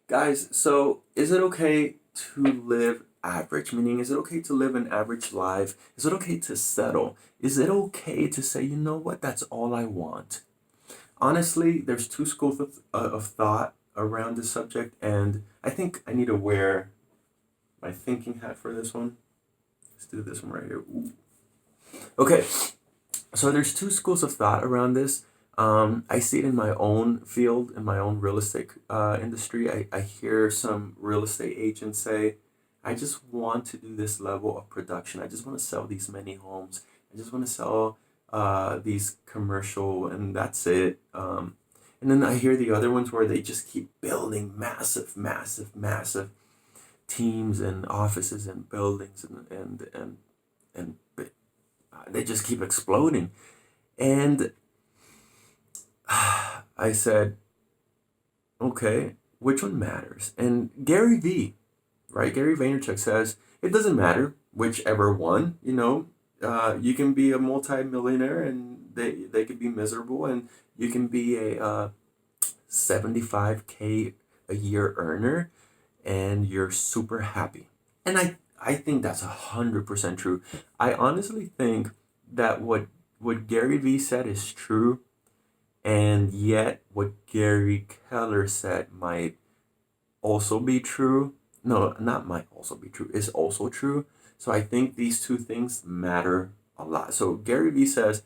Guys, so is it okay to live average? Meaning, is it okay to live an average life? Is it okay to settle? Is it okay to say, you know what, that's all I want? Honestly, there's two schools of thought around this subject, and I think I need to wear my thinking hat for this one. Let's do this one right here. Ooh. Okay, so there's two schools of thought around this. I see it in my own field, in my own real estate industry. I hear some real estate agents say, I just want to do this level of production. I just want to sell these many homes. I just want to sell these commercial, and that's it. And then I hear the other ones where they just keep building massive, massive, massive teams and offices and buildings and they just keep exploding. And I said, okay, which one matters? And Gary V, right? Gary Vaynerchuk says it doesn't matter whichever one. You can be a multi-millionaire and they could be miserable, and you can be a 75K a year earner and you're super happy. And I think that's 100% true. I honestly think that what Gary Vee said is true, and yet what Gary Keller said might also be true. No, not might also be true, is also true. So I think these two things matter a lot. So Gary Vee says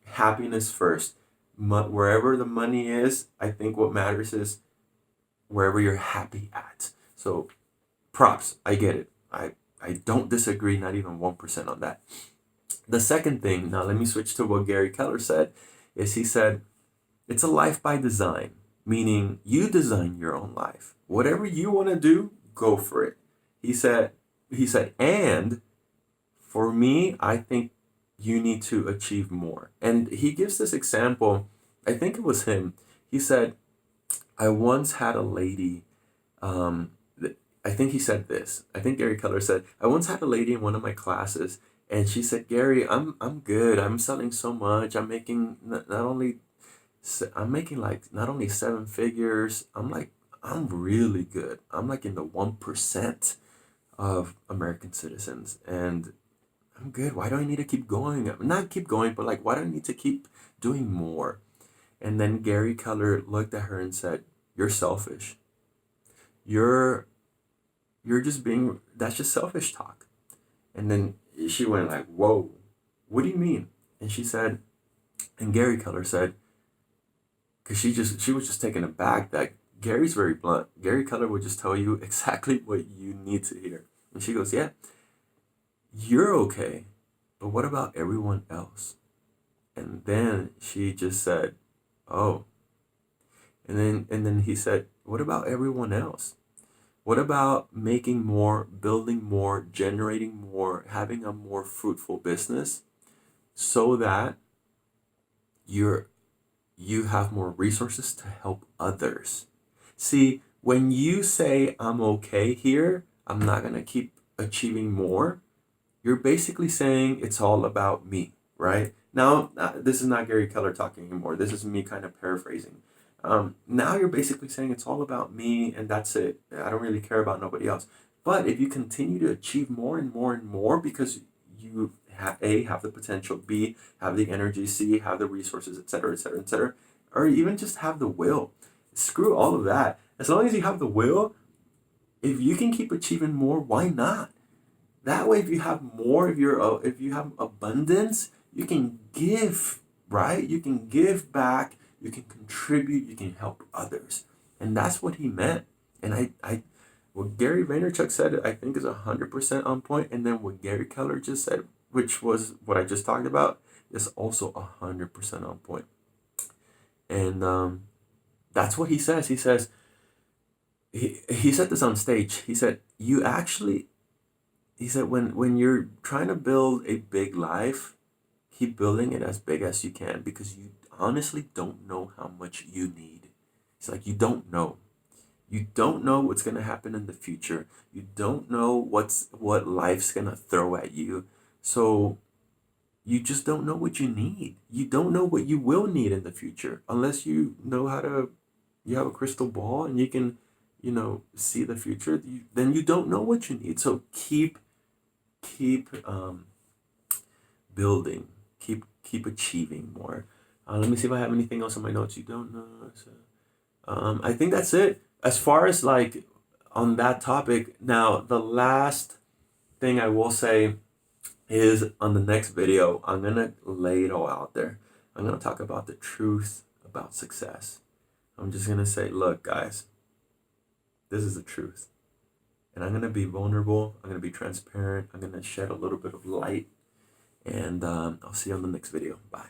happiness first. Wherever the money is, I think what matters is wherever you're happy at. So props, I get it. I don't disagree, not even 1% on that. The second thing, now let me switch to what Gary Keller said, is he said, it's a life by design, meaning you design your own life. Whatever you want to do, go for it. He said, and for me, I think you need to achieve more. And he gives this example, I think it was him. He said, I once had a lady, um, I think he said this. I think Gary Keller said, I once had a lady in one of my classes, and she said, Gary, I'm good. I'm selling so much. I'm making not only I'm making like not only seven figures. I'm really good. I'm like in the 1% of American citizens, and I'm good. Why do I need to keep going? Not keep going, but like, why do I need to keep doing more? And then Gary Keller looked at her and said, "You're selfish. You're you're just being, that's just selfish talk." And then she went like, "Whoa, what do you mean?" And she said, and Gary Keller said, because she was just taken aback that Gary's very blunt. Gary Keller would just tell you exactly what you need to hear. And she goes, "Yeah, you're okay, but what about everyone else?" And then she just said, "Oh." And then he said, "What about everyone else? What about making more, building more, generating more, having a more fruitful business so that you're you have more resources to help others?" See, when you say I'm okay here, I'm not going to keep achieving more, you're basically saying it's all about me, right? Now, this is not Gary Keller talking anymore. This is me kind of paraphrasing. Now you're basically saying it's all about me and that's it. I don't really care about nobody else. But if you continue to achieve more and more and more because you have the potential, B, have the energy, C, have the resources, etc., etc., etc., or even just have the will. Screw all of that. As long as you have the will, if you can keep achieving more, why not? That way, if you have more, if you have abundance, you can give, right? You can give back, you can contribute, you can help others, and that's what he meant. And what Gary Vaynerchuk said, I think is 100% on point. And then what Gary Keller just said, which was what I just talked about, is also 100% on point. And that's what he says. He said this on stage. He said, "You actually," he said, when you're trying to build a big life, keep building it as big as you can because you honestly don't know how much you need. It's like you don't know. You don't know what's gonna happen in the future. You don't know what life's gonna throw at you. So you just don't know what you need. You don't know what you will need in the future unless you know how to, you have a crystal ball and you can see the future, then you don't know what you need. So keep building, keep achieving more. Let me see if I have anything else on my notes you don't know. So, I think that's it as far as like on that topic. Now the last thing I will say is on the next video, I'm gonna lay it all out there. I'm gonna talk about the truth about success. I'm just gonna say, look, guys, this is the truth. And I'm gonna be vulnerable, I'm gonna be transparent, I'm gonna shed a little bit of light, and I'll see you on the next video. Bye.